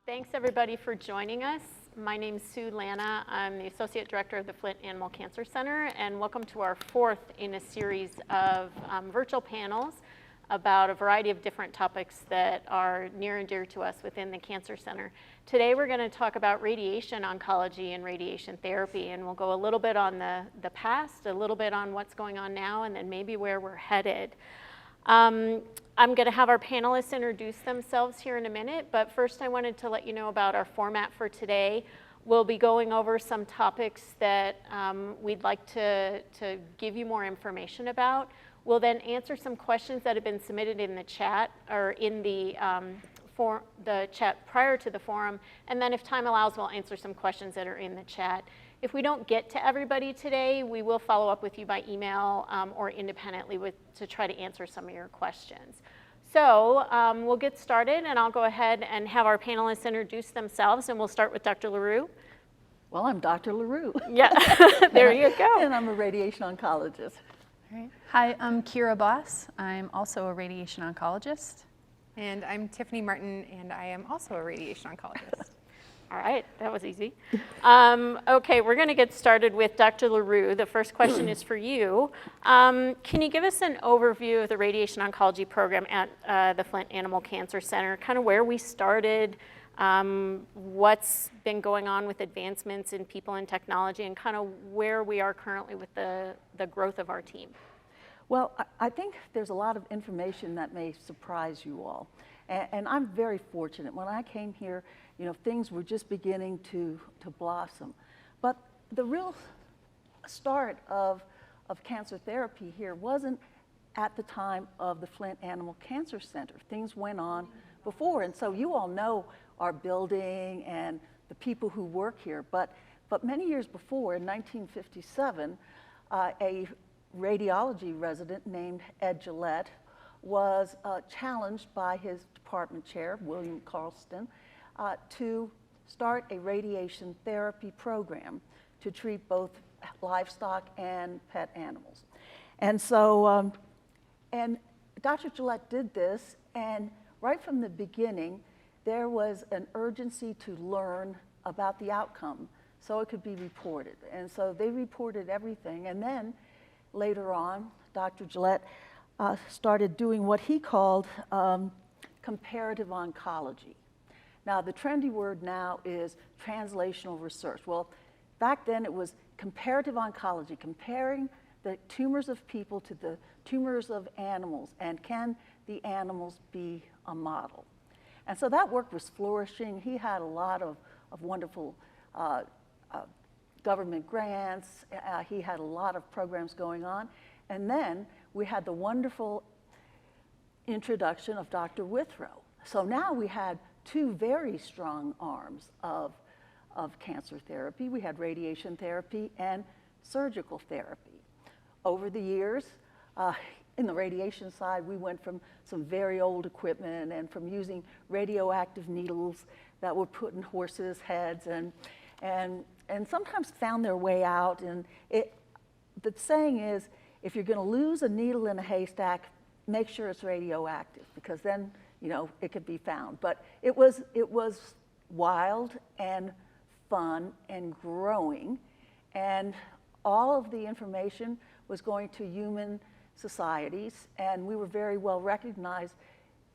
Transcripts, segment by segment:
Thanks everybody for joining us. My name's Sue Lana. I'm the Associate Director of the Flint Animal Cancer Center, and welcome to our fourth in a series of virtual panels about a variety of different topics that are near and dear to us within the Cancer Center. Today we're going to talk about radiation oncology and radiation therapy, and we'll go a little bit on the past, a little bit on what's going on now, and then maybe where we're headed. I'm going to have our panelists introduce themselves here in a minute, but first I wanted to let you know about our format for today. We'll be going over some topics that we'd like to give you more information about. We'll then answer some questions that have been submitted in the chat or in the chat prior to the forum, and then if time allows, we'll answer some questions that are in the chat. If we don't get to everybody today, we will follow up with you by email or independently to try to answer some of your questions. So we'll get started, and I'll go ahead and have our panelists introduce themselves, and we'll start with Dr. Larue. Well, I'm Dr. Larue. Yeah, there you go. And I'm a radiation oncologist. All right. Hi, I'm Kira Boss. I'm also a radiation oncologist. And I'm Tiffany Martin, and I am also a radiation oncologist. All right, that was easy. Okay, we're going to get started with Dr. Larue. The first question is for you. Can you give us an overview of the radiation oncology program at the Flint Animal Cancer Center, kind of where we started, what's been going on with advancements in people and technology, and kind of where we are currently with the growth of our team? Well, I think there's a lot of information that may surprise you all. And I'm very fortunate. When I came here, you know, things were just beginning to blossom. But the real start of cancer therapy here wasn't at the time of the Flint Animal Cancer Center. Things went on before, and so you all know our building and the people who work here. But many years before, in 1957, a radiology resident named Ed Gillette was challenged by his department chair, William Carlston, to start a radiation therapy program to treat both livestock and pet animals. And so, and Dr. Gillette did this, and right from the beginning, there was an urgency to learn about the outcome so it could be reported. And so they reported everything, and then later on, Dr. Gillette started doing what he called comparative oncology. Now, the trendy word now is translational research. Well, back then it was comparative oncology, comparing the tumors of people to the tumors of animals, and can the animals be a model? And so that work was flourishing. He had a lot of wonderful government grants. He had a lot of programs going on. And then we had the wonderful introduction of Dr. Withrow. So now we had two very strong arms of cancer therapy. We had radiation therapy and surgical therapy. Over the years, in the radiation side, we went from some very old equipment and from using radioactive needles that were put in horses' heads and sometimes found their way out. And the saying is, if you're going to lose a needle in a haystack, make sure it's radioactive, because then, you know, it could be found. But it was wild and fun and growing, and all of the information was going to human societies, and we were very well recognized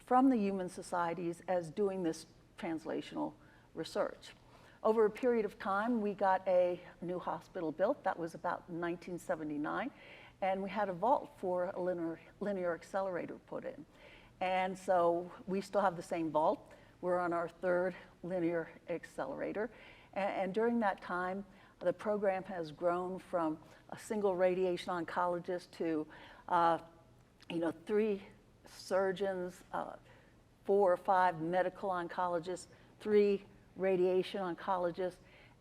from the human societies as doing this translational research. Over a period of time, we got a new hospital built. That was about 1979. And we had a vault for a linear accelerator put in. And so we still have the same vault. We're on our third linear accelerator. And during that time, the program has grown from a single radiation oncologist to 3 surgeons, 4 or 5 medical oncologists, 3 radiation oncologists,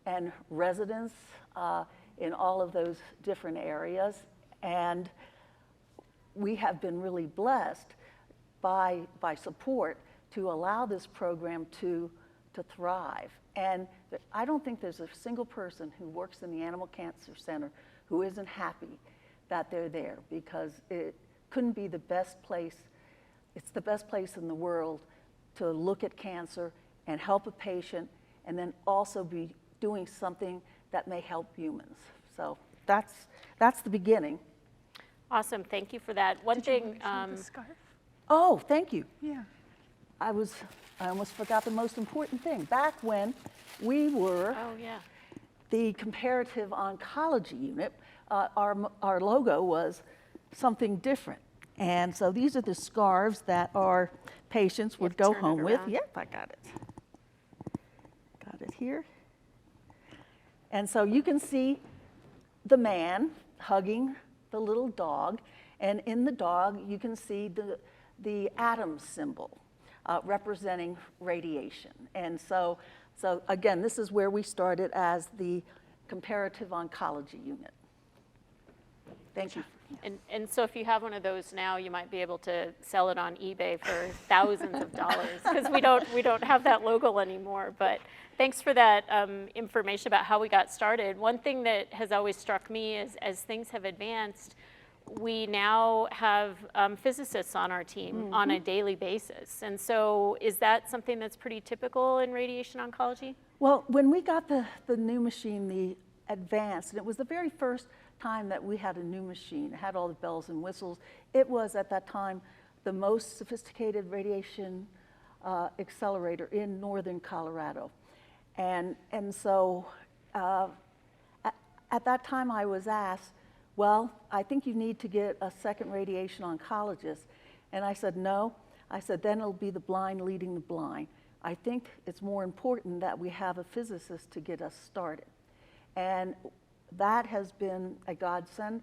and residents in all of those different areas. And we have been really blessed by support to allow this program to thrive. And I don't think there's a single person who works in the Animal Cancer Center who isn't happy that they're there, because it couldn't be the best place. It's the best place in the world to look at cancer and help a patient, and then also be doing something that may help humans. So that's the beginning. Awesome, thank you for that. One thing, The scarf? Oh, thank you. Yeah. I almost forgot the most important thing. Back when we were oh yeah, the comparative oncology unit, our logo was something different. And so these are the scarves that our patients would go turn it home with. around. Yep, I got it. Got it here. And so you can see the man hugging the little dog, and in the dog you can see the atom symbol representing radiation. And so again, this is where we started as the comparative oncology unit. Thank you. and so if you have one of those now, you might be able to sell it on eBay for thousands of dollars, because we don't have that logo anymore. But thanks for that information about how we got started. One thing that has always struck me is, as things have advanced, we now have physicists on our team on a daily basis. And so is that something that's pretty typical in radiation oncology? Well, when we got the new machine, the advanced, and it was the very first time that we had a new machine, it had all the bells and whistles. It was at that time the most sophisticated radiation accelerator in northern Colorado. And so at that time I was asked, well, I think you need to get a second radiation oncologist. And I said, no. I said, then it'll be the blind leading the blind. I think it's more important that we have a physicist to get us started. And that has been a godsend.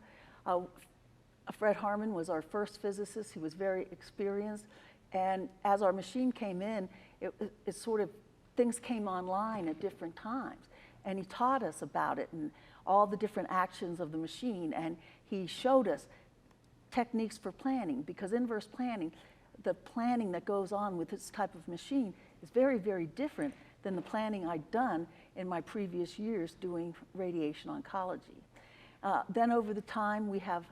Fred Harmon was our first physicist. He was very experienced. And as our machine came in, it sort of, things came online at different times. And he taught us about it and all the different actions of the machine. And he showed us techniques for planning, because inverse planning, the planning that goes on with this type of machine is very, very different than the planning I'd done in my previous years doing radiation oncology. Then over the time, we have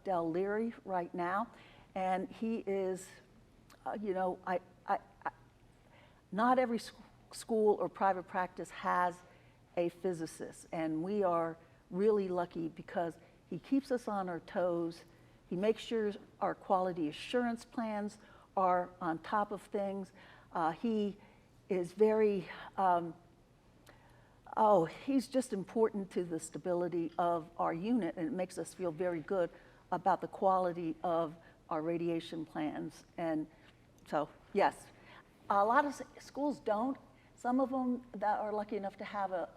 Larue right now, and he is, not every school or private practice has a physicist, and we are really lucky because he keeps us on our toes. He makes sure our quality assurance plans are on top of things. He is very, he's just important to the stability of our unit, and it makes us feel very good about the quality of our radiation plans. And so, yes, a lot of schools don't. Some of them that are lucky enough to have a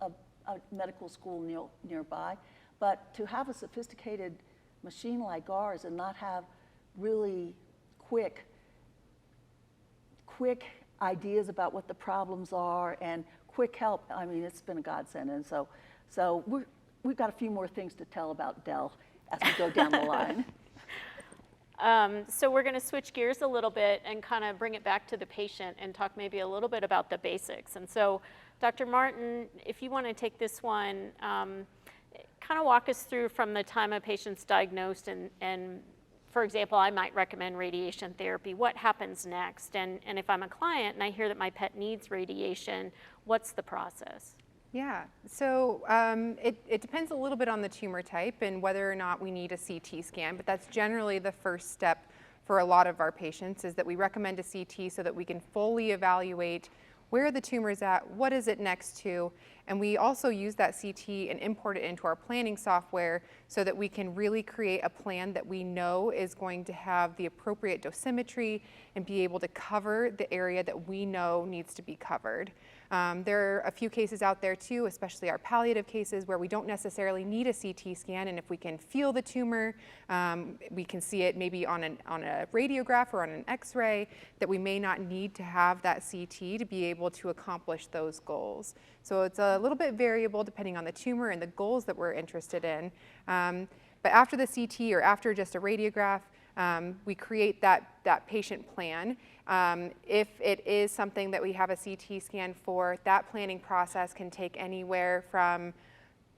medical school nearby, but to have a sophisticated machine like ours and not have really quick ideas about what the problems are and quick help, I mean, it's been a godsend. And so we've got a few more things to tell about Dell as we go down the line. So we're going to switch gears a little bit and kind of bring it back to the patient and talk maybe a little bit about the basics. And so, Dr. Martin, if you want to take this one, kind of walk us through from the time a patient's diagnosed and for example, I might recommend radiation therapy. What happens next? And if I'm a client and I hear that my pet needs radiation, what's the process? Yeah, so it depends a little bit on the tumor type and whether or not we need a CT scan, but that's generally the first step for a lot of our patients, is that we recommend a CT so that we can fully evaluate where the tumor is at, what is it next to, and we also use that CT and import it into our planning software so that we can really create a plan that we know is going to have the appropriate dosimetry and be able to cover the area that we know needs to be covered. There are a few cases out there too, especially our palliative cases, where we don't necessarily need a CT scan, and if we can feel the tumor, we can see it maybe on a radiograph or on an X-ray, that we may not need to have that CT to be able to accomplish those goals. So it's a little bit variable depending on the tumor and the goals that we're interested in. But after the CT or after just a radiograph, we create that patient plan. If it is something that we have a CT scan for, that planning process can take anywhere from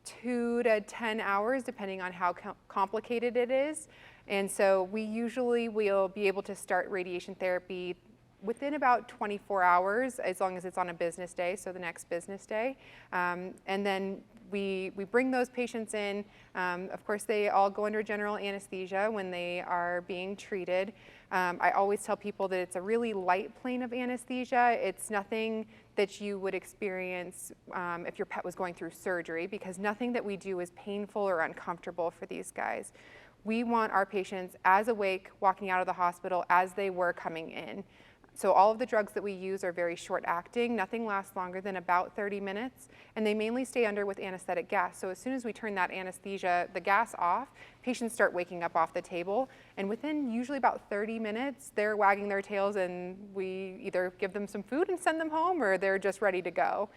2 to 10 hours, depending on how complicated it is. And so we usually will be able to start radiation therapy within about 24 hours, as long as it's on a business day, so the next business day. And then we bring those patients in. Of course, they all go under general anesthesia when they are being treated. I always tell people that it's a really light plane of anesthesia. It's nothing that you would experience if your pet was going through surgery, because nothing that we do is painful or uncomfortable for these guys. We want our patients as awake walking out of the hospital as they were coming in. So all of the drugs that we use are very short acting. Nothing lasts longer than about 30 minutes, and they mainly stay under with anesthetic gas. So as soon as we turn that anesthesia, the gas off, patients start waking up off the table, and within usually about 30 minutes, they're wagging their tails, and we either give them some food and send them home, or they're just ready to go.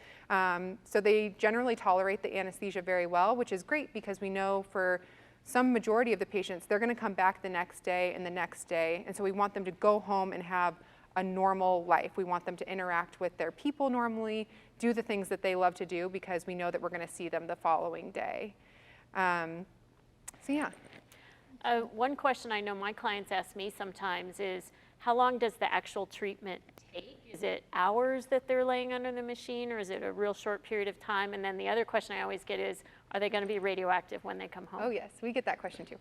So they generally tolerate the anesthesia very well, which is great because we know for some majority of the patients, they're gonna come back the next day and the next day, and so we want them to go home and have a normal life. We want them to interact with their people normally, do the things that they love to do, because we know that we're going to see them the following day. So yeah. One question I know my clients ask me sometimes is, how long does the actual treatment take? Is it hours that they're laying under the machine, or is it a real short period of time? And then the other question I always get is, are they going to be radioactive when they come home? Oh yes, we get that question too.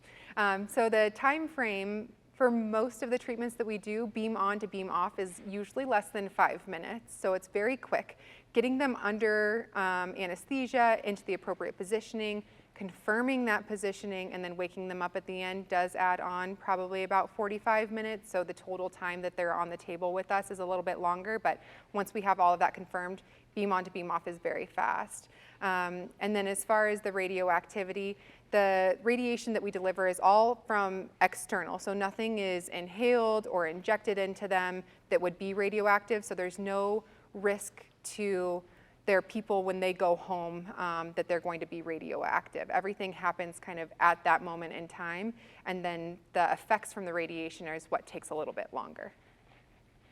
So the time frame for most of the treatments that we do, beam on to beam off, is usually less than 5 minutes, so it's very quick. Getting them under anesthesia, into the appropriate positioning, confirming that positioning, and then waking them up at the end does add on probably about 45 minutes, so the total time that they're on the table with us is a little bit longer, but once we have all of that confirmed, beam on to beam off is very fast. And then as far as the radioactivity, the radiation that we deliver is all from external, so nothing is inhaled or injected into them that would be radioactive, so there's no risk to their people when they go home that they're going to be radioactive. Everything happens kind of at that moment in time, and then the effects from the radiation is what takes a little bit longer.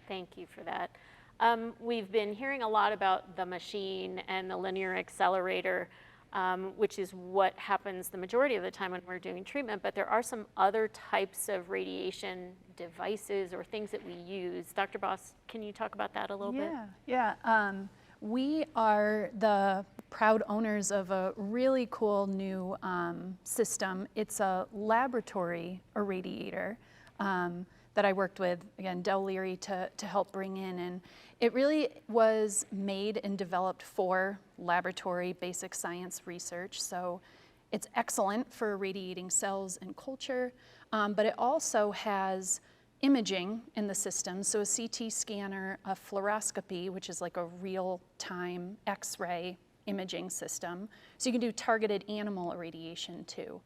Thank you for that. We've been hearing a lot about the machine and the linear accelerator, which is what happens the majority of the time when we're doing treatment, but there are some other types of radiation devices or things that we use. Dr. Boss, can you talk about that a little bit? Yeah. We are the proud owners of a really cool new system. It's a laboratory irradiator that I worked with, again, Del Leary to help bring in. And it really was made and developed for laboratory basic science research. So it's excellent for irradiating cells and culture, but it also has imaging in the system. So a CT scanner, a fluoroscopy, which is like a real-time X-ray imaging system. So you can do targeted animal irradiation too.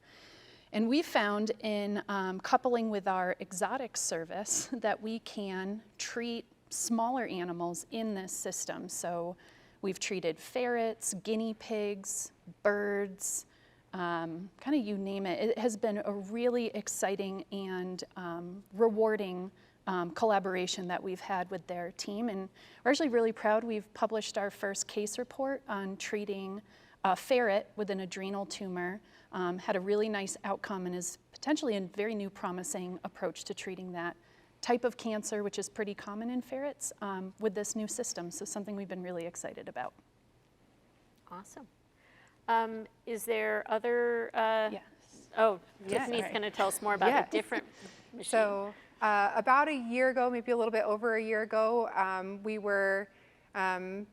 And we found in coupling with our exotic service that we can treat smaller animals in this system. So we've treated ferrets, guinea pigs, birds, kind of you name it. It has been a really exciting and rewarding collaboration that we've had with their team. And we're actually really proud. We've published our first case report on treating a ferret with an adrenal tumor. Had a really nice outcome and is potentially a very new promising approach to treating that type of cancer, which is pretty common in ferrets, with this new system. So something we've been really excited about. Awesome. Is there other? Yes. Oh, Yes. Tiffany's going to tell us more about Yes. a different machine. So about a year ago, maybe a little bit over a year ago, we were kind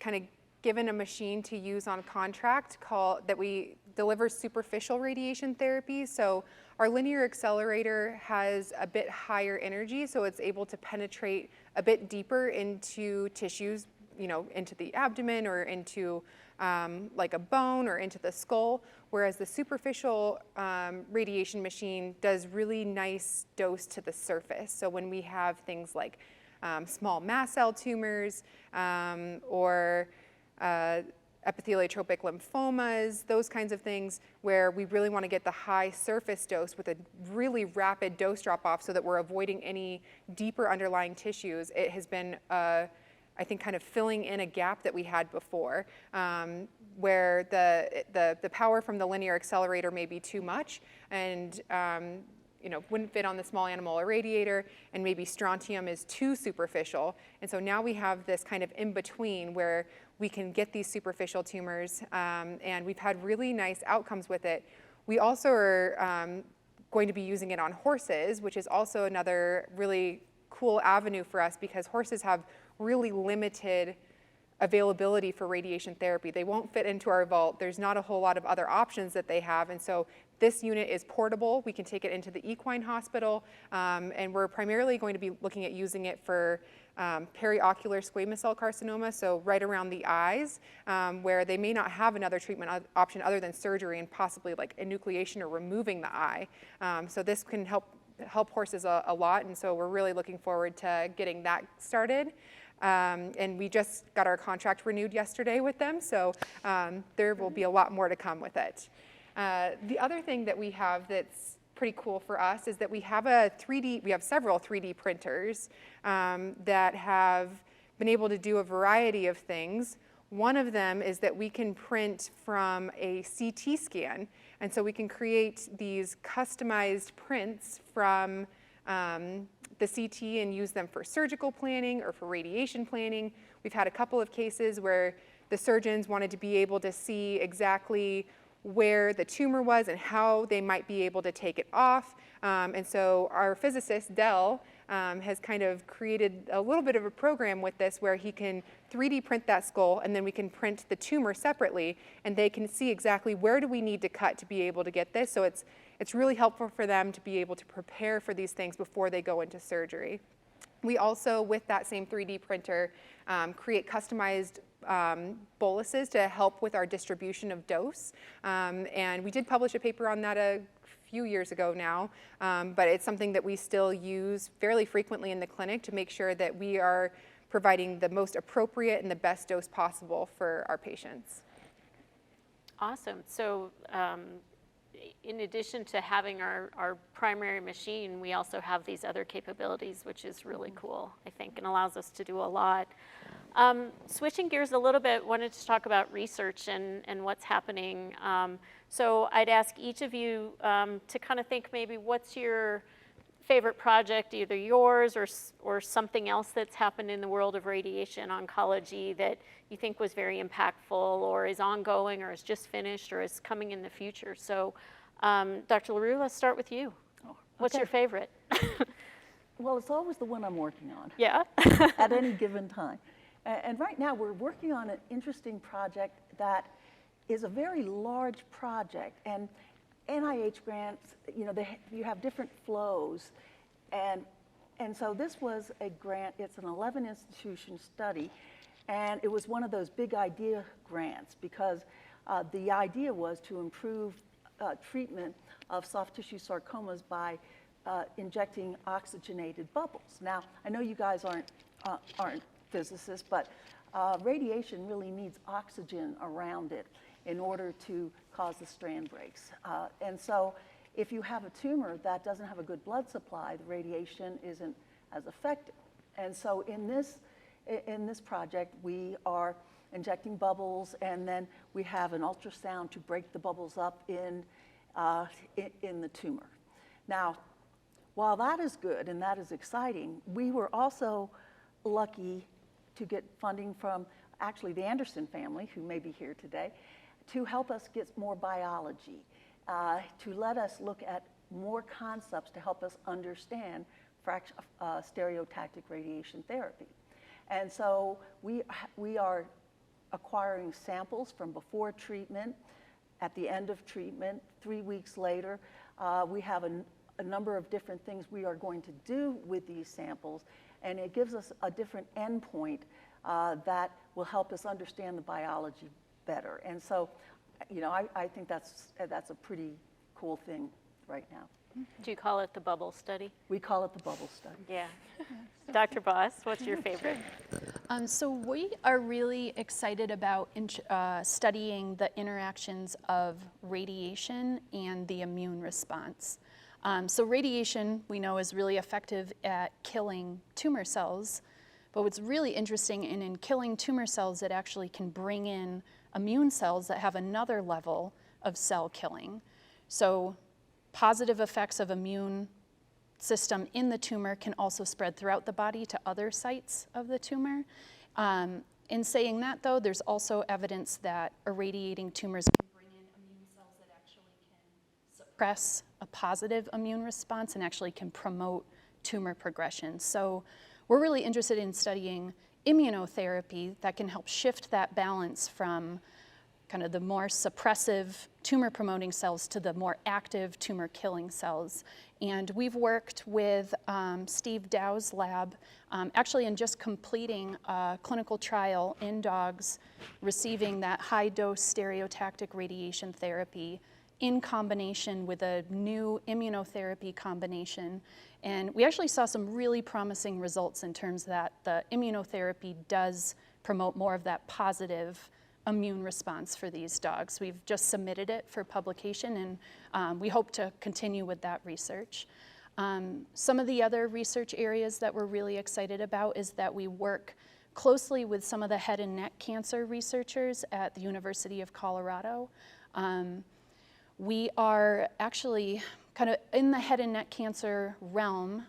of given a machine to use on contract that we deliver superficial radiation therapy. So our linear accelerator has a bit higher energy, so it's able to penetrate a bit deeper into tissues, into the abdomen or into like a bone or into the skull, whereas the superficial radiation machine does really nice dose to the surface. So when we have things like small mast cell tumors or epitheliotropic lymphomas, those kinds of things where we really want to get the high surface dose with a really rapid dose drop off so that we're avoiding any deeper underlying tissues, it has been I think kind of filling in a gap that we had before, where the power from the linear accelerator may be too much, and wouldn't fit on the small animal irradiator, and maybe strontium is too superficial. And so now we have this kind of in between where we can get these superficial tumors, and we've had really nice outcomes with it. We also are going to be using it on horses, which is also another really cool avenue for us because horses have really limited availability for radiation therapy. They won't fit into our vault. There's not a whole lot of other options that they have, and so this unit is portable. We can take it into the equine hospital, and we're primarily going to be looking at using it for periocular squamous cell carcinoma, so right around the eyes, where they may not have another treatment option other than surgery and possibly like enucleation or removing the eye. So this can help horses a lot, and so we're really looking forward to getting that started. And we just got our contract renewed yesterday with them, so there will be a lot more to come with it. The other thing that we have that's pretty cool for us is that we have several 3D printers that have been able to do a variety of things. One of them is that we can print from a CT scan, and so we can create these customized prints from the CT and use them for surgical planning or for radiation planning. We've had a couple of cases where the surgeons wanted to be able to see exactly where the tumor was and how they might be able to take it off. And so our physicist, Dell, has kind of created a little bit of a program with this where he can 3D print that skull, and then we can print the tumor separately, and they can see exactly where do we need to cut to be able to get this. So it's really helpful for them to be able to prepare for these things before they go into surgery. We also, with that same 3D printer, create customized boluses to help with our distribution of dose. And we did publish a paper on that a few years ago now, but it's something that we still use fairly frequently in the clinic to make sure that we are providing the most appropriate and the best dose possible for our patients. Awesome. So in addition to having our primary machine, we also have these other capabilities, which is really cool, I think, and allows us to do a lot. Switching gears a little bit, wanted to talk about research and what's happening. So I'd ask each of you to kind of think maybe what's your favorite project, either yours or something else that's happened in the world of radiation oncology that you think was very impactful or is ongoing or is just finished or is coming in the future. So Dr. Larue, let's start with you. What's your favorite? Well, it's always the one I'm working on. Yeah. At any given time. And right now we're working on an interesting project that is a very large project. And NIH grants, you have different flows. And so this was a grant, it's an 11 institution study. And it was one of those big idea grants because the idea was to improve treatment of soft tissue sarcomas by injecting oxygenated bubbles. Now, I know you guys aren't physicists, but radiation really needs oxygen around it in order to cause the strand breaks. And so if you have a tumor that doesn't have a good blood supply, the radiation isn't as effective. And so in this project, we are injecting bubbles, and then we have an ultrasound to break the bubbles up in the tumor. Now, while that is good and that is exciting, we were also lucky to get funding from actually the Anderson family, who may be here today, to help us get more biology, to let us look at more concepts to help us understand stereotactic radiation therapy. And so we are acquiring samples from before treatment, at the end of treatment, 3 weeks later. We have a number of different things we are going to do with these samples, and it gives us a different endpoint that will help us understand the biology better. And so, I think that's a pretty cool thing right now. Do you call it the bubble study? We call it the bubble study. Yeah. Dr. Boss, what's your favorite? So we are really excited about studying the interactions of radiation and the immune response. So radiation, we know, is really effective at killing tumor cells, but what's really interesting in killing tumor cells, it actually can bring in immune cells that have another level of cell killing. So positive effects of immune system in the tumor can also spread throughout the body to other sites of the tumor. In saying that, though, there's also evidence that irradiating tumors can bring in immune cells that actually can suppress a positive immune response and actually can promote tumor progression. So we're really interested in studying immunotherapy that can help shift that balance from kind of the more suppressive tumor-promoting cells to the more active tumor-killing cells. And we've worked with Steve Dow's lab, actually in just completing a clinical trial in dogs receiving that high-dose stereotactic radiation therapy in combination with a new immunotherapy combination. And we actually saw some really promising results in terms that the immunotherapy does promote more of that positive immune response for these dogs. We've just submitted it for publication, and we hope to continue with that research. Some of the other research areas that we're really excited about is that we work closely with some of the head and neck cancer researchers at the University of Colorado. We are actually kind of in the head and neck cancer realm.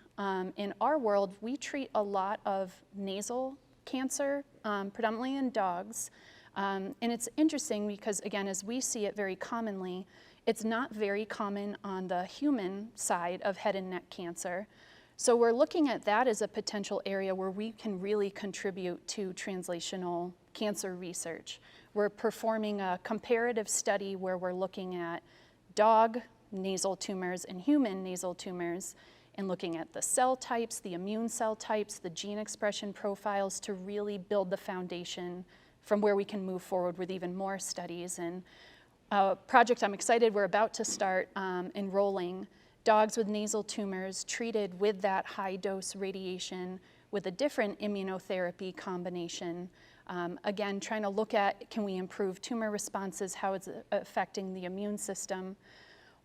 In our world, we treat a lot of nasal cancer, predominantly in dogs. And it's interesting because, again, as we see it very commonly, it's not very common on the human side of head and neck cancer. So we're looking at that as a potential area where we can really contribute to translational cancer research. We're performing a comparative study where we're looking at dog nasal tumors and human nasal tumors and looking at the cell types, the immune cell types, the gene expression profiles to really build the foundation from where we can move forward with even more studies. And a project I'm excited we're about to start enrolling dogs with nasal tumors treated with that high dose radiation with a different immunotherapy combination. Again, trying to look at, can we improve tumor responses, how it's affecting the immune system.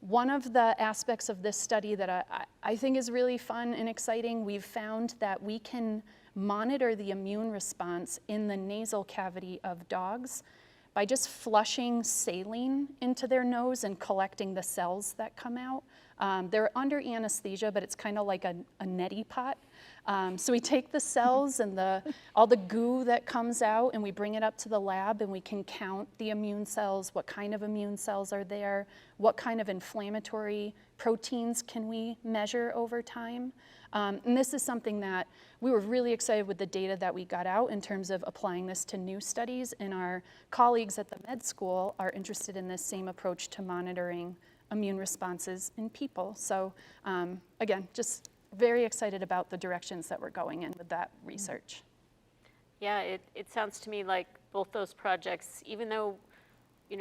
One of the aspects of this study that I think is really fun and exciting, we've found that we can monitor the immune response in the nasal cavity of dogs by just flushing saline into their nose and collecting the cells that come out. They're under anesthesia, but it's kind of like a neti pot. So we take the cells and all the goo that comes out and we bring it up to the lab and we can count the immune cells, what kind of immune cells are there, what kind of inflammatory proteins can we measure over time. And this is something that we were really excited with the data that we got out in terms of applying this to new studies, and our colleagues at the med school are interested in this same approach to monitoring immune responses in people. So again, just very excited about the directions that we're going in with that research. Yeah, it sounds to me like both those projects, even though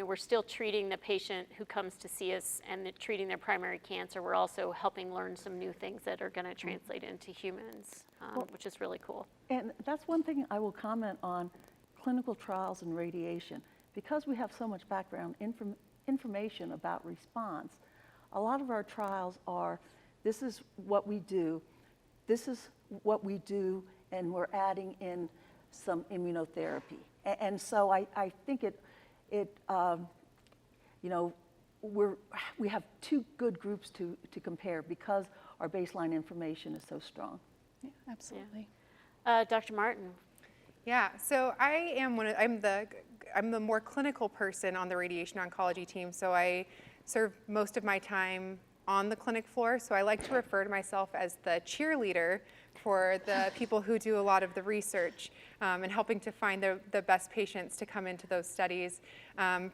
we're still treating the patient who comes to see us and treating their primary cancer, we're also helping learn some new things that are going to translate into humans, which is really cool. And that's one thing I will comment on clinical trials and radiation. Because we have so much background information about response, a lot of our trials are, this is what we do, and we're adding in some immunotherapy. And so I think we have two good groups to compare because our baseline information is so strong. Yeah, absolutely. Yeah. Dr. Martin. Yeah, so I'm the more clinical person on the radiation oncology team, so I serve most of my time on the clinic floor, so I like to refer to myself as the cheerleader for the people who do a lot of the research and helping to find the best patients to come into those studies.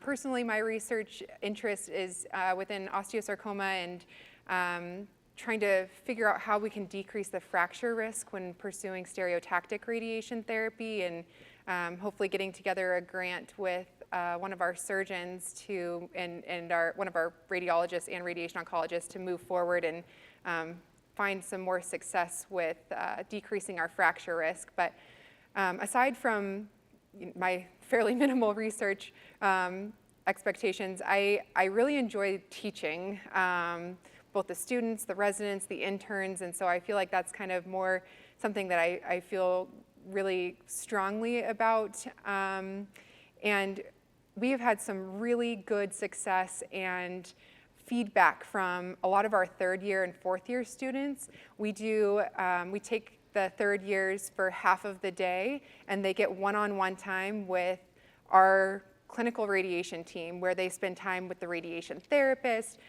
Personally, my research interest is within osteosarcoma and trying to figure out how we can decrease the fracture risk when pursuing stereotactic radiation therapy, and hopefully getting together a grant with one of our surgeons and one of our radiologists and radiation oncologists to move forward and find some more success with decreasing our fracture risk. But aside from my fairly minimal research expectations, I really enjoy teaching both the students, the residents, the interns, and so I feel like that's kind of more something that I feel really strongly about. And we have had some really good success and feedback from a lot of our third year and fourth year students. We take the third years for half of the day, and they get one-on-one time with our clinical radiation team, where they spend time with the radiation therapist,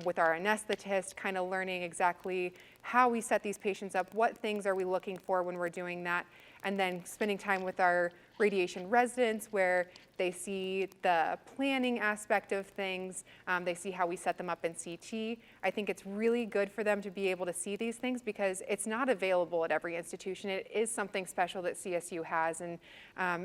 with our anesthetist, kind of learning exactly how we set these patients up, what things are we looking for when we're doing that, and then spending time with our radiation residents, where they see the planning aspect of things, they see how we set them up in CT. I think it's really good for them to be able to see these things, because it's not available at every institution. It is something special that CSU has, and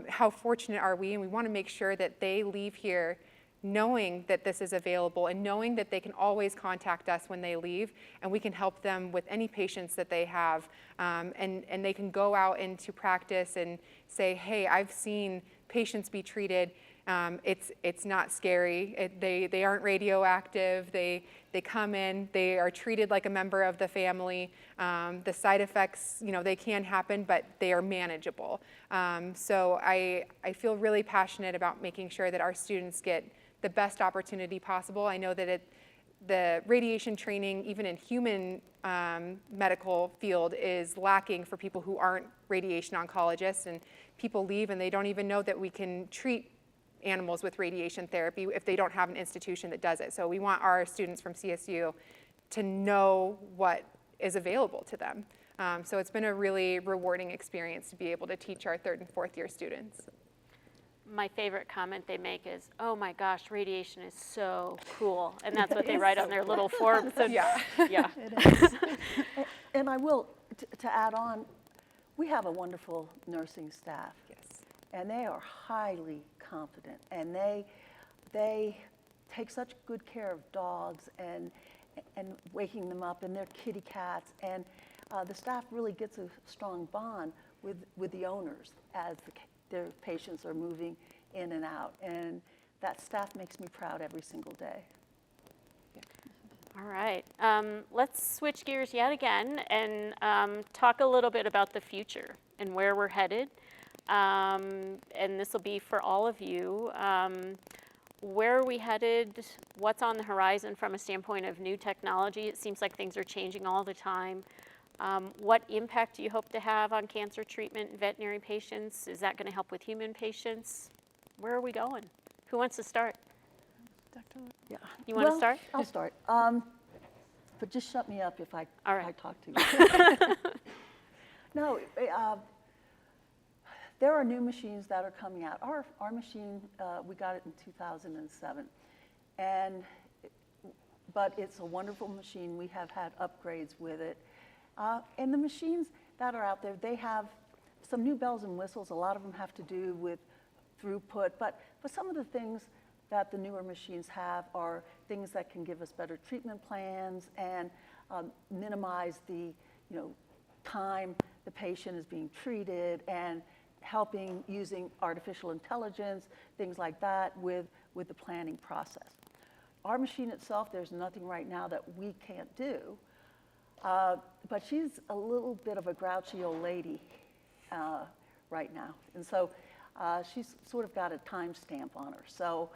how fortunate are we, and we want to make sure that they leave here knowing that this is available and knowing that they can always contact us when they leave, and we can help them with any patients that they have, and they can go out into practice and say, hey, I've seen patients be treated. It's not scary. They aren't radioactive. They come in, they are treated like a member of the family. The side effects, they can happen, but they are manageable. So I feel really passionate about making sure that our students get the best opportunity possible. I know that the radiation training, even in human medical field, is lacking for people who aren't radiation oncologists, and people leave and they don't even know that we can treat animals with radiation therapy if they don't have an institution that does it. So we want our students from CSU to know what is available to them. So it's been a really rewarding experience to be able to teach our third and fourth year students. My favorite comment they make is, oh my gosh, radiation is so cool. And that's what they write on their little form. So Yeah. Yeah. And I will, to add on, we have a wonderful nursing staff. Yes. And they are highly competent, and they take such good care of dogs and waking them up, and their kitty cats, and the staff really gets a strong bond with the owners as their patients are moving in and out, and that staff makes me proud every single day. All right. Let's switch gears yet again and talk a little bit about the future and where we're headed. And this will be for all of you. Where are we headed? What's on the horizon from a standpoint of new technology? It seems like things are changing all the time. What impact do you hope to have on cancer treatment in veterinary patients? Is that going to help with human patients? Where are we going? Who wants to start? Dr. Yeah. You want to start? I'll start. But just shut me up if I talk too much. No, there are new machines that are coming out. Our machine, we got it in 2007, but it's a wonderful machine. We have had upgrades with it, and the machines that are out there, they have some new bells and whistles. A lot of them have to do with throughput, but some of the things that the newer machines have are things that can give us better treatment plans and minimize the time the patient is being treated, and helping using artificial intelligence, things like that with the planning process. Our machine itself, there's nothing right now that we can't do, but she's a little bit of a grouchy old lady right now, and so she's sort of got a timestamp on her. So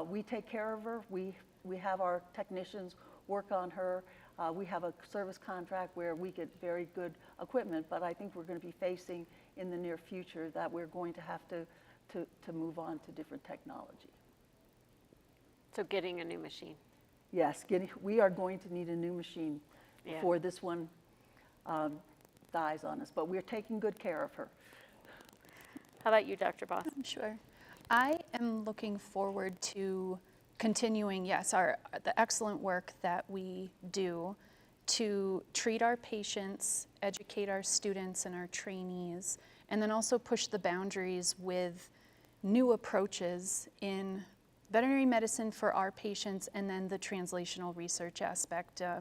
we take care of her. We have our technicians work on her. We have a service contract where we get very good equipment, but I think we're going to be facing in the near future that we're going to have to move on to different technology. So getting a new machine. Yes, we are going to need a new machine before this one dies on us, but we're taking good care of her. How about you, Dr. Boss? Sure. I am looking forward to continuing, the excellent work that we do to treat our patients, educate our students and our trainees, and then also push the boundaries with new approaches in veterinary medicine for our patients, and then the translational research aspect. I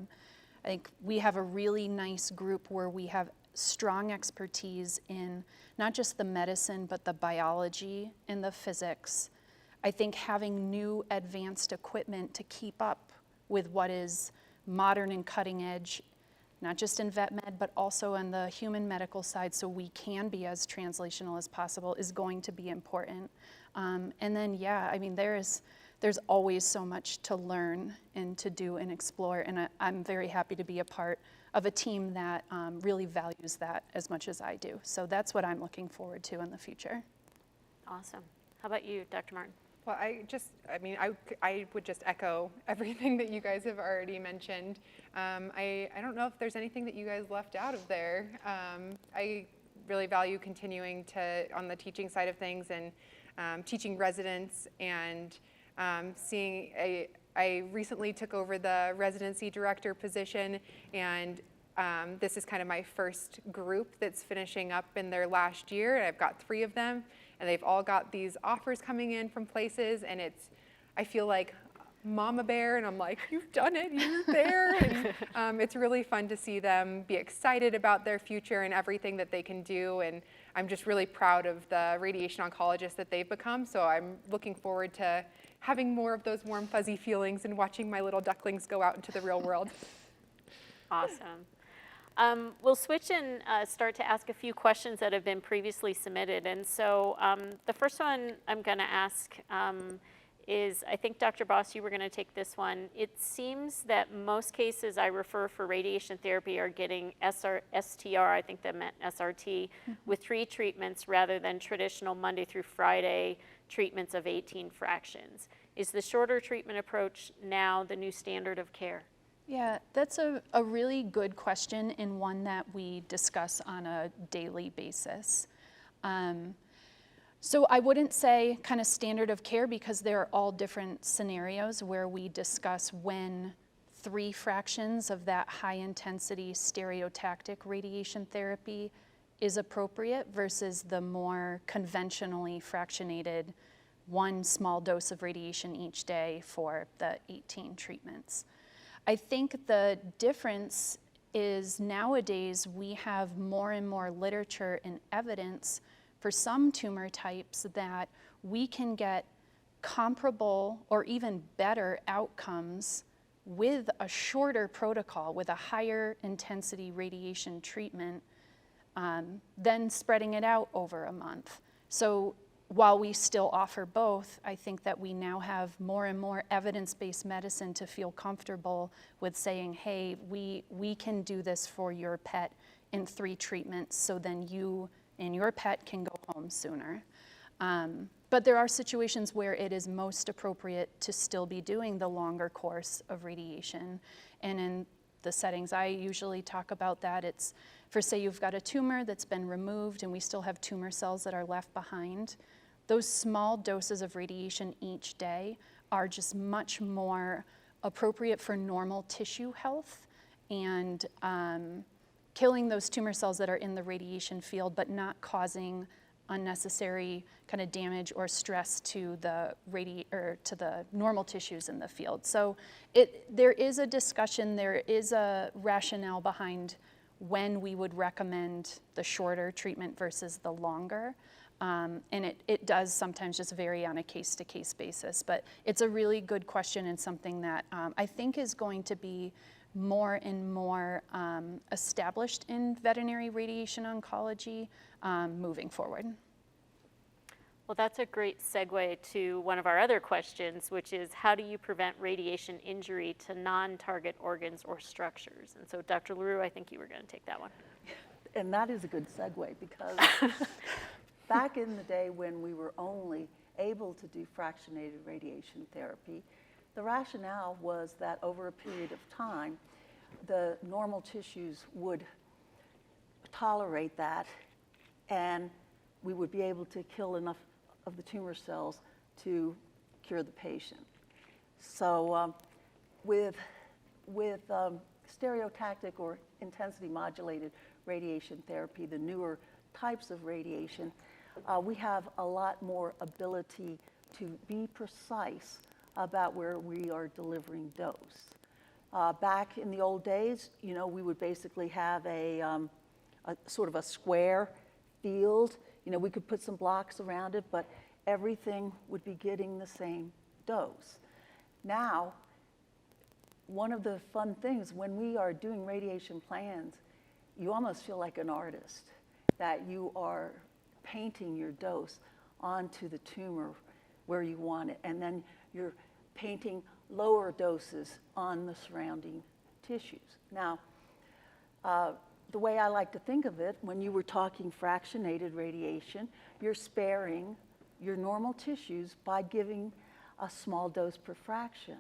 think we have a really nice group where we have strong expertise in not just the medicine, but the biology and the physics. I think having new advanced equipment to keep up with what is modern and cutting edge, not just in vet med, but also on the human medical side, so we can be as translational as possible, is going to be important. And then, there's there's always so much to learn and to do and explore, and I'm very happy to be a part of a team that really values that as much as I do. So that's what I'm looking forward to in the future. Awesome. How about you, Dr. Martin? Well, I would just echo everything that you guys have already mentioned. I don't know if there's anything that you guys left out of there. I really value continuing on the teaching side of things and teaching residents and I recently took over the residency director position, and this is kind of my first group that's finishing up in their last year, and I've got 3 of them, and they've all got these offers coming in from places, and I feel like mama bear, and I'm like, you've done it, you're there, and it's really fun to see them be excited about their future and everything that they can do, and I'm just really proud of the radiation oncologists that they've become, so I'm looking forward to having more of those warm, fuzzy feelings and watching my little ducklings go out into the real world. Awesome. We'll switch and start to ask a few questions that have been previously submitted. And so the first one I'm going to ask is, I think, Dr. Boss, you were going to take this one. It seems that most cases I refer for radiation therapy are getting STR, I think that meant SRT, with 3 treatments rather than traditional Monday through Friday treatments of 18 fractions. Is the shorter treatment approach now the new standard of care? Yeah, that's a really good question, and one that we discuss on a daily basis. So I wouldn't say kind of standard of care, because there are all different scenarios where we discuss when 3 fractions of that high intensity stereotactic radiation therapy is appropriate versus the more conventionally fractionated 1 small dose of radiation each day for the 18 treatments. I think the difference is nowadays we have more and more literature and evidence for some tumor types that we can get comparable or even better outcomes with a shorter protocol, with a higher intensity radiation treatment, than spreading it out over a month. So while we still offer both, I think that we now have more and more evidence-based medicine to feel comfortable with saying, hey, we can do this for your pet in 3 treatments, so then you and your pet can go home sooner. But there are situations where it is most appropriate to still be doing the longer course of radiation. And in the settings I usually talk about that, it's for, say you've got a tumor that's been removed and we still have tumor cells that are left behind. Those small doses of radiation each day are just much more appropriate for normal tissue health and killing those tumor cells that are in the radiation field, but not causing unnecessary kind of damage or stress to the normal tissues in the field. So there is a discussion, there is a rationale behind when we would recommend the shorter treatment versus the longer. And it does sometimes just vary on a case-to-case basis, but it's a really good question and something that I think is going to be more and more established in veterinary radiation oncology moving forward. Well, that's a great segue to one of our other questions, which is, how do you prevent radiation injury to non-target organs or structures? And so, Dr. Larue, I think you were going to take that one. And that is a good segue, because back in the day when we were only able to do fractionated radiation therapy, the rationale was that over a period of time, the normal tissues would tolerate that, and we would be able to kill enough of the tumor cells to cure the patient. So with stereotactic or intensity modulated radiation therapy, the newer types of radiation, we have a lot more ability to be precise about where we are delivering dose. Back in the old days, you know, we would basically have a sort of a square field. You know, we could put some blocks around it, but everything would be getting the same dose. Now, one of the fun things when we are doing radiation plans, you almost feel like an artist, that you are painting your dose onto the tumor where you want it, and then you're painting lower doses on the surrounding tissues. Now, the way I like to think of it, when you were talking fractionated radiation, you're sparing your normal tissues by giving a small dose per fraction.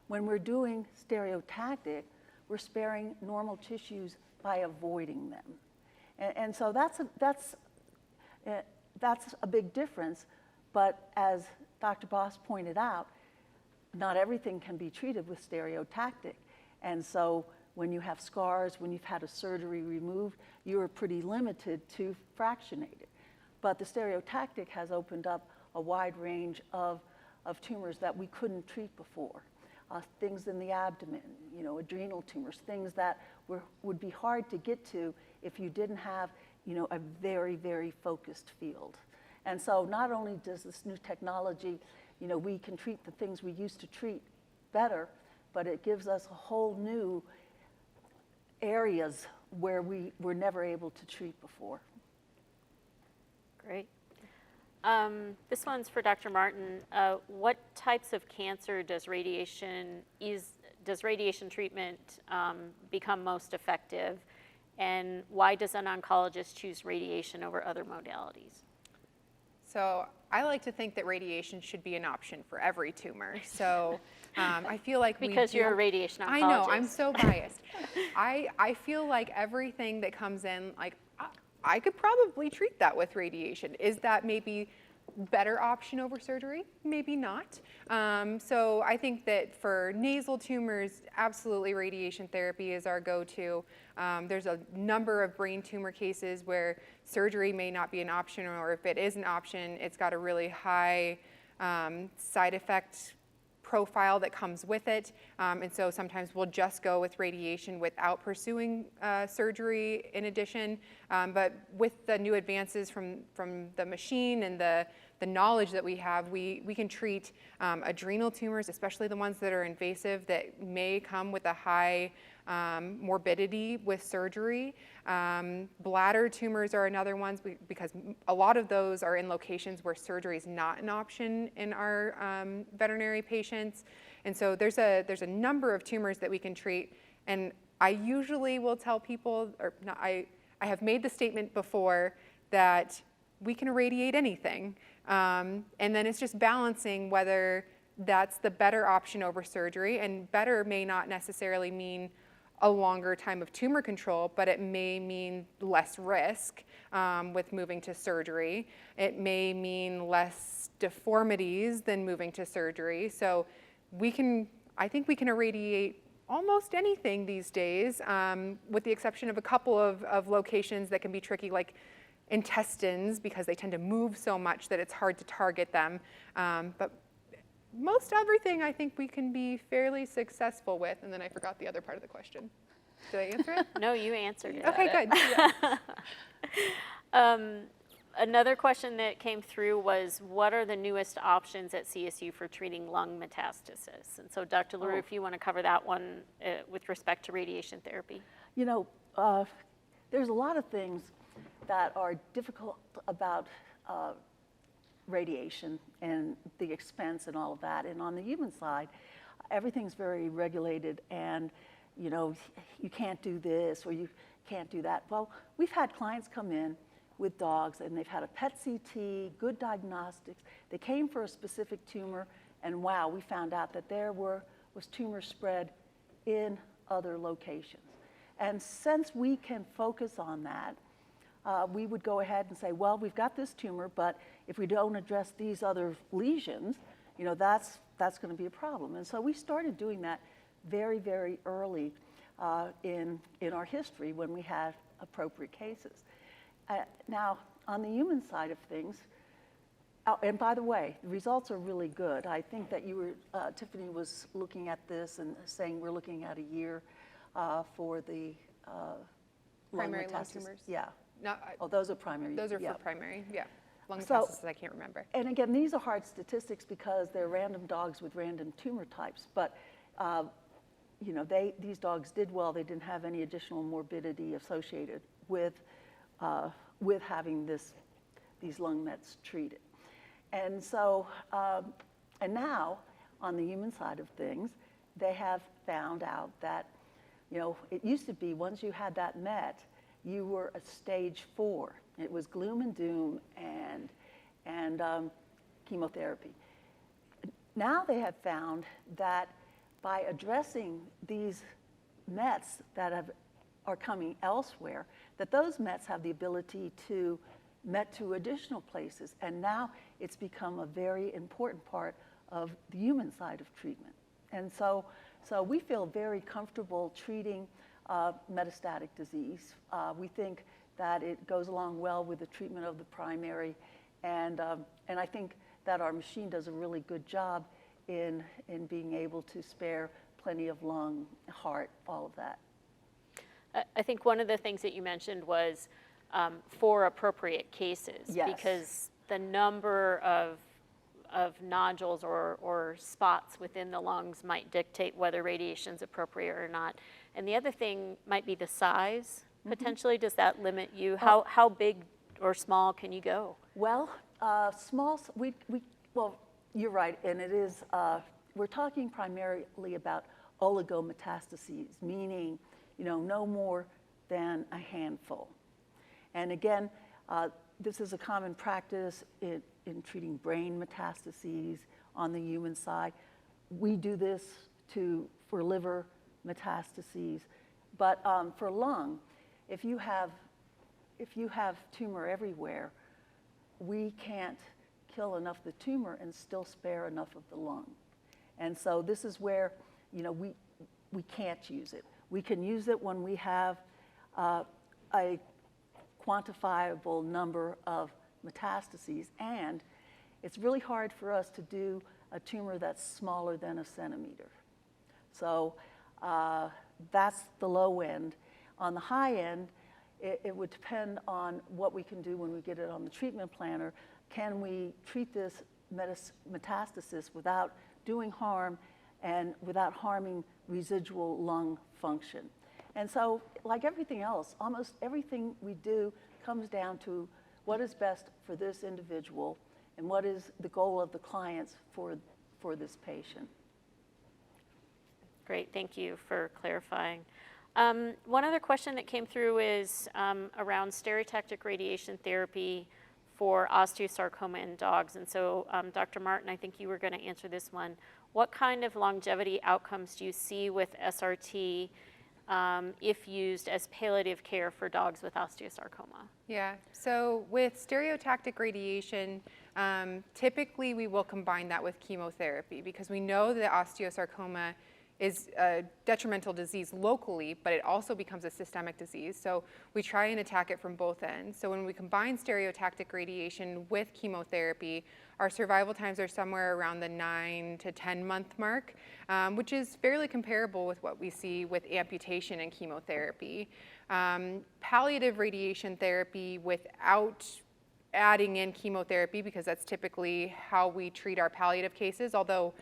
When we're doing stereotactic, we're sparing normal tissues by avoiding them. And so that's a big difference, but as Dr. Boss pointed out, not everything can be treated with stereotactic. And so when you have scars, when you've had a surgery removed, you are pretty limited to fractionated. But the stereotactic has opened up a wide range of tumors that we couldn't treat before. Things in the abdomen, adrenal tumors, things that would be hard to get to if you didn't have, a very, very focused field. And so not only does this new technology, we can treat the things we used to treat better, but it gives us a whole new areas where we were never able to treat before. Great. This one's for Dr. Martin. What types of cancer does radiation treatment become most effective, and why does an oncologist choose radiation over other modalities? So I like to think that radiation should be an option for every tumor. So I feel like because you're a radiation oncologist. I know, I'm so biased. I feel like everything that comes in, like I could probably treat that with radiation. Is that maybe better option over surgery? Maybe not. So I think that for nasal tumors, absolutely radiation therapy is our go-to. There's a number of brain tumor cases where surgery may not be an option, or if it is an option, it's got a really high side effect profile that comes with it. And so sometimes we'll just go with radiation without pursuing surgery in addition. But with the new advances from the machine and the knowledge that we have, we can treat adrenal tumors, especially the ones that are invasive, that may come with a high morbidity with surgery. Bladder tumors are another ones because a lot of those are in locations where surgery is not an option in our veterinary patients. And so there's a number of tumors that we can treat. And I usually will tell people, or not, I have made the statement before that we can irradiate anything. And then it's just balancing whether that's the better option over surgery. And better may not necessarily mean a longer time of tumor control, but it may mean less risk with moving to surgery. It may mean less deformities than moving to surgery. So I think we can irradiate almost anything these days, with the exception of a couple of locations that can be tricky, like intestines, because they tend to move so much that it's hard to target them. But most everything I think we can be fairly successful with. And then I forgot the other part of the question. Did I answer it? No, you answered it. Okay, good. Yeah. Another question that came through was, what are the newest options at CSU for treating lung metastasis? And so Dr. Larue, if you want to cover that one with respect to radiation therapy. There's a lot of things that are difficult about radiation and the expense and all of that. And on the human side, everything's very regulated, and you can't do this or you can't do that. Well, we've had clients come in with dogs and they've had a PET CT, good diagnostics. They came for a specific tumor, and wow, we found out that there was tumor spread in other locations. And since we can focus on that, we would go ahead and say, well, we've got this tumor, but if we don't address these other lesions, that's going to be a problem. And so we started doing that very, very early in our history when we had appropriate cases. Now, on the human side of things, and by the way, the results are really good. I think that Tiffany was looking at this and saying we're looking at a year for the Primary lung metastasis. tumors? Yeah. Not, Those are primary. those are yeah. for primary, yeah. Lung So- metastasis, I can't remember. And again, these are hard statistics because they're random dogs with random tumor types. But these dogs did well. They didn't have any additional morbidity associated with having these lung mets treated. And so, and now on the human side of things, they have found out that, it used to be once you had that met, you were a stage 4. It was gloom and doom and chemotherapy. Now they have found that by addressing these mets that are coming elsewhere, that those mets have the ability to met to additional places. And now it's become a very important part of the human side of treatment. And so we feel very comfortable treating metastatic disease. We think that it goes along well with the treatment of the primary. And I think that our machine does a really good job in being able to spare plenty of lung, heart, all of that. I think one of the things that you mentioned was for appropriate cases. Yes. Because the number of nodules or spots within the lungs might dictate whether radiation is appropriate or not. And the other thing might be the size, potentially. Does that limit you? How big or small can you go? Well, small, well, you're right, and it is, we're talking primarily about oligometastases, meaning, no more than a handful. And again, this is a common practice in treating brain metastases on the human side. We do this for liver metastases, but for lung, if you have tumor everywhere, we can't kill enough of the tumor and still spare enough of the lung. And so this is where, we can't use it. We can use it when we have a quantifiable number of metastases, and it's really hard for us to do a tumor that's smaller than a centimeter. So that's the low end. On the high end, it would depend on what we can do when we get it on the treatment planner. Can we treat this metastasis without doing harm and without harming residual lung function? And so, like everything else, almost everything we do comes down to what is best for this individual and what is the goal of the clients for this patient. Great, thank you for clarifying. One other question that came through is around stereotactic radiation therapy for osteosarcoma in dogs. And so, Dr. Martin, I think you were going to answer this one. What kind of longevity outcomes do you see with SRT if used as palliative care for dogs with osteosarcoma? Yeah, so with stereotactic radiation, typically we will combine that with chemotherapy because we know that osteosarcoma is a detrimental disease locally, but it also becomes a systemic disease. So we try and attack it from both ends. So when we combine stereotactic radiation with chemotherapy, our survival times are somewhere around the 9 to 10 month mark, which is fairly comparable with what we see with amputation and chemotherapy. Palliative radiation therapy without adding in chemotherapy, because that's typically how we treat our palliative cases, although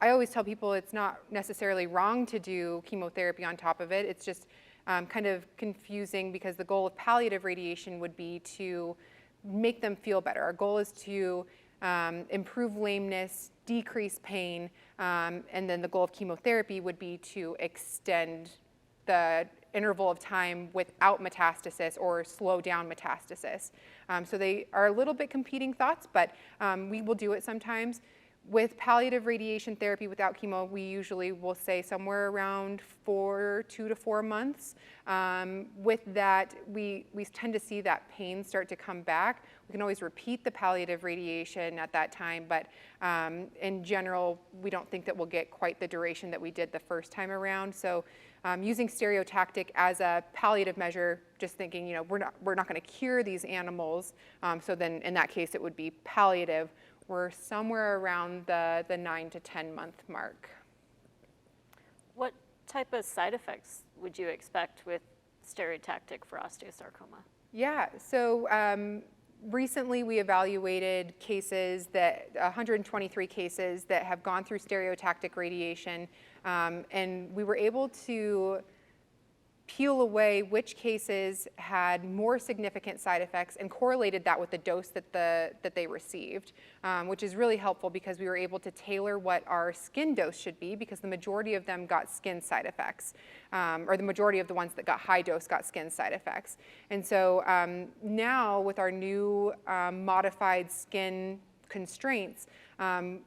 I always tell people it's not necessarily wrong to do chemotherapy on top of it. It's just kind of confusing because the goal of palliative radiation would be to make them feel better. Our goal is to improve lameness, decrease pain, and then the goal of chemotherapy would be to extend the interval of time without metastasis or slow down metastasis. So they are a little bit competing thoughts, but we will do it sometimes. With palliative radiation therapy without chemo, we usually will say somewhere around 2 to 4 months. With that, we tend to see that pain start to come back. We can always repeat the palliative radiation at that time, but in general, we don't think that we'll get quite the duration that we did the first time around. So using stereotactic as a palliative measure, just thinking, we're not going to cure these animals. So then in that case, it would be palliative. We're somewhere around the 9 to 10 month mark. What type of side effects would you expect with stereotactic for osteosarcoma? Yeah, so recently we evaluated 123 cases that have gone through stereotactic radiation, and we were able to peel away which cases had more significant side effects and correlated that with the dose that they received, which is really helpful because we were able to tailor what our skin dose should be, because the majority of them got skin side effects, or the majority of the ones that got high dose got skin side effects. And so now with our new modified skin constraints,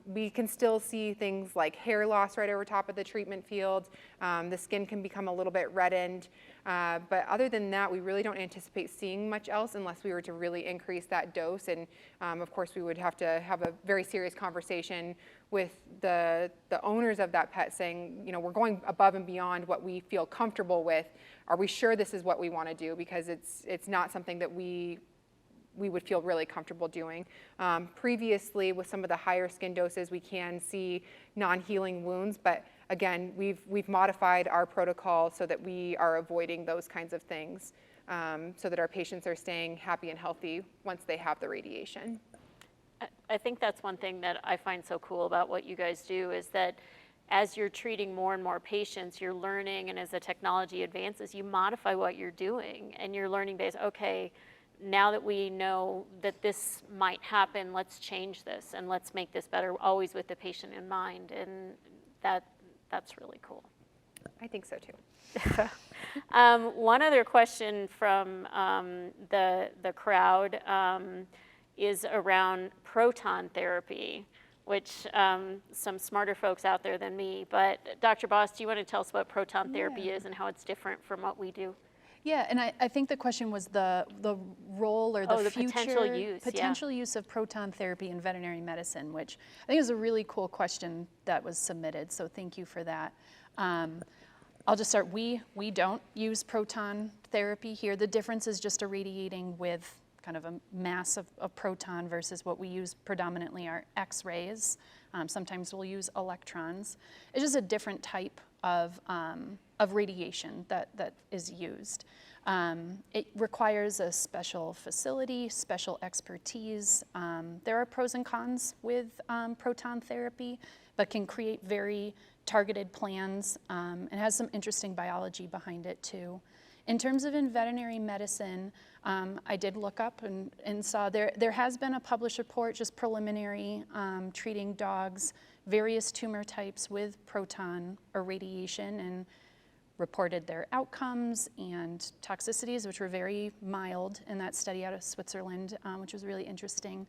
we can still see things like hair loss right over top of the treatment field. The skin can become a little bit reddened. But other than that, we really don't anticipate seeing much else unless we were to really increase that dose. And of course, we would have to have a very serious conversation with the owners of that pet saying, you know, we're going above and beyond what we feel comfortable with. Are we sure this is what we want to do? Because it's not something that we would feel really comfortable doing. Previously, with some of the higher skin doses, we can see non-healing wounds, but again, we've modified our protocol so that we are avoiding those kinds of things, so that our patients are staying happy and healthy once they have the radiation. I think that's one thing that I find so cool about what you guys do, is that as you're treating more and more patients, you're learning, and as the technology advances, you modify what you're doing, and you're learning based, okay, now that we know that this might happen, let's change this and let's make this better, always with the patient in mind. And that's really cool. I think so too. One other question from the crowd is around proton therapy, which some smarter folks out there than me. But Dr. Boss, do you want to tell us what proton therapy is and how it's different from what we do? Yeah, and I think the question was the role or the future potential use use of proton therapy in veterinary medicine, which I think is a really cool question that was submitted. So thank you for that. I'll just start. We don't use proton therapy here. The difference is just irradiating with kind of a mass of proton versus what we use predominantly are X-rays. Sometimes we'll use electrons. It's just a different type of radiation that is used. It requires a special facility, special expertise. There are pros and cons with proton therapy, but can create very targeted plans and has some interesting biology behind it too. In terms of in veterinary medicine, I did look up and saw there has been a published report, just preliminary, treating dogs, various tumor types with proton irradiation, and reported their outcomes and toxicities, which were very mild in that study out of Switzerland, which was really interesting.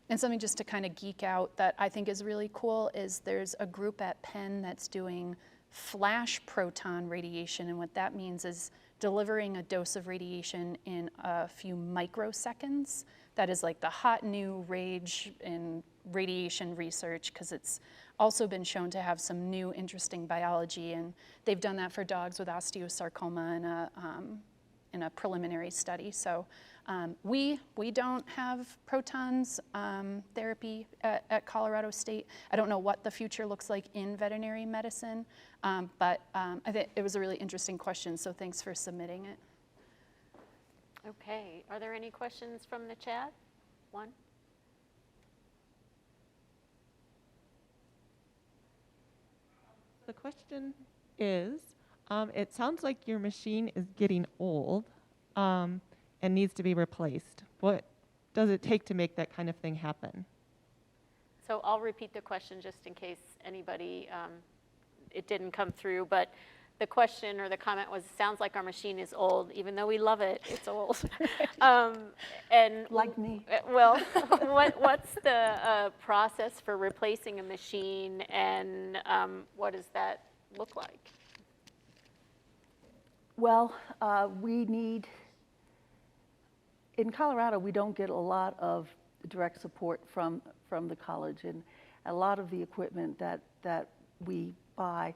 And something just to kind of geek out that I think is really cool is there's a group at Penn that's doing flash proton radiation, and what that means is delivering a dose of radiation in a few microseconds. That is like the hot new rage in radiation research, because it's also been shown to have some new interesting biology, and they've done that for dogs with osteosarcoma in a preliminary study. So we don't have protons therapy at Colorado State. I don't know what the future looks like in veterinary medicine, but I think it was a really interesting question, so thanks for submitting it. Okay, are there any questions from the chat? One? The question is, it sounds like your machine is getting old and needs to be replaced. What does it take to make that kind of thing happen? So I'll repeat the question just in case anybody, it didn't come through, but the question or the comment was, sounds like our machine is old, even though we love it, it's old. And Like me. Well, what's the process for replacing a machine, and what does that look like? Well, in Colorado, we don't get a lot of direct support from the college, and a lot of the equipment that we buy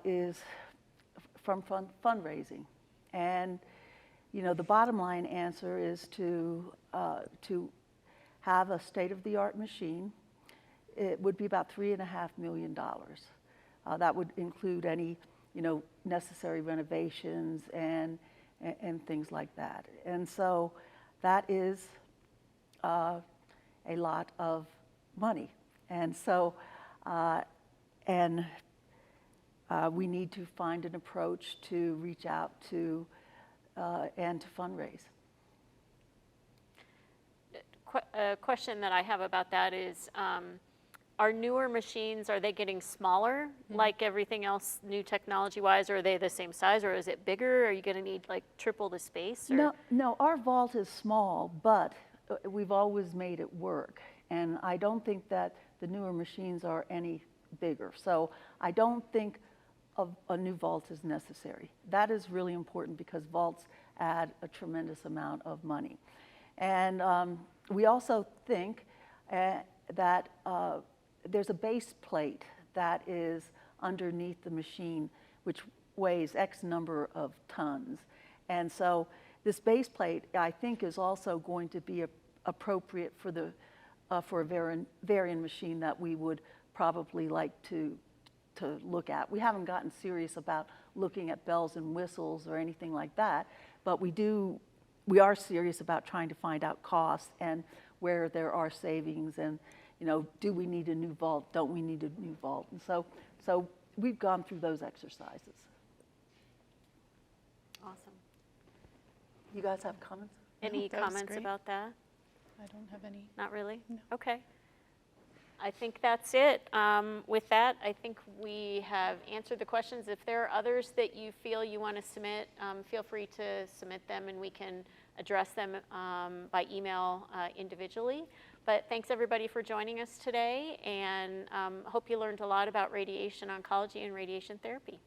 is from fundraising. And you know, the bottom line answer is to have a state-of-the-art machine. It would be about $3.5 million. That would include any, you know, necessary renovations and things like that. And so that is a lot of money. And so, and we need to find an approach to reach out to and to fundraise. A question that I have about that is, are newer machines, are they getting smaller, like everything else new technology-wise, or are they the same size, or is it bigger? Are you going to need like triple the space? Or? No, our vault is small, but we've always made it work. And I don't think that the newer machines are any bigger. So I don't think a new vault is necessary. That is really important because vaults add a tremendous amount of money. And we also think that there's a base plate that is underneath the machine, which weighs X number of tons. And so this base plate, I think, is also going to be appropriate for a variant machine that we would probably like to look at. We haven't gotten serious about looking at bells and whistles or anything like that, but we are serious about trying to find out costs and where there are savings, and do we need a new vault? Don't we need a new vault? And so we've gone through those exercises. Awesome. You guys have comments? Any that was comments great. about that? I don't have any. Not really? No. Okay. I think that's it. With that, I think we have answered the questions. If there are others that you feel you want to submit, feel free to submit them and we can address them by email individually. But thanks everybody for joining us today, and hope you learned a lot about radiation oncology and radiation therapy.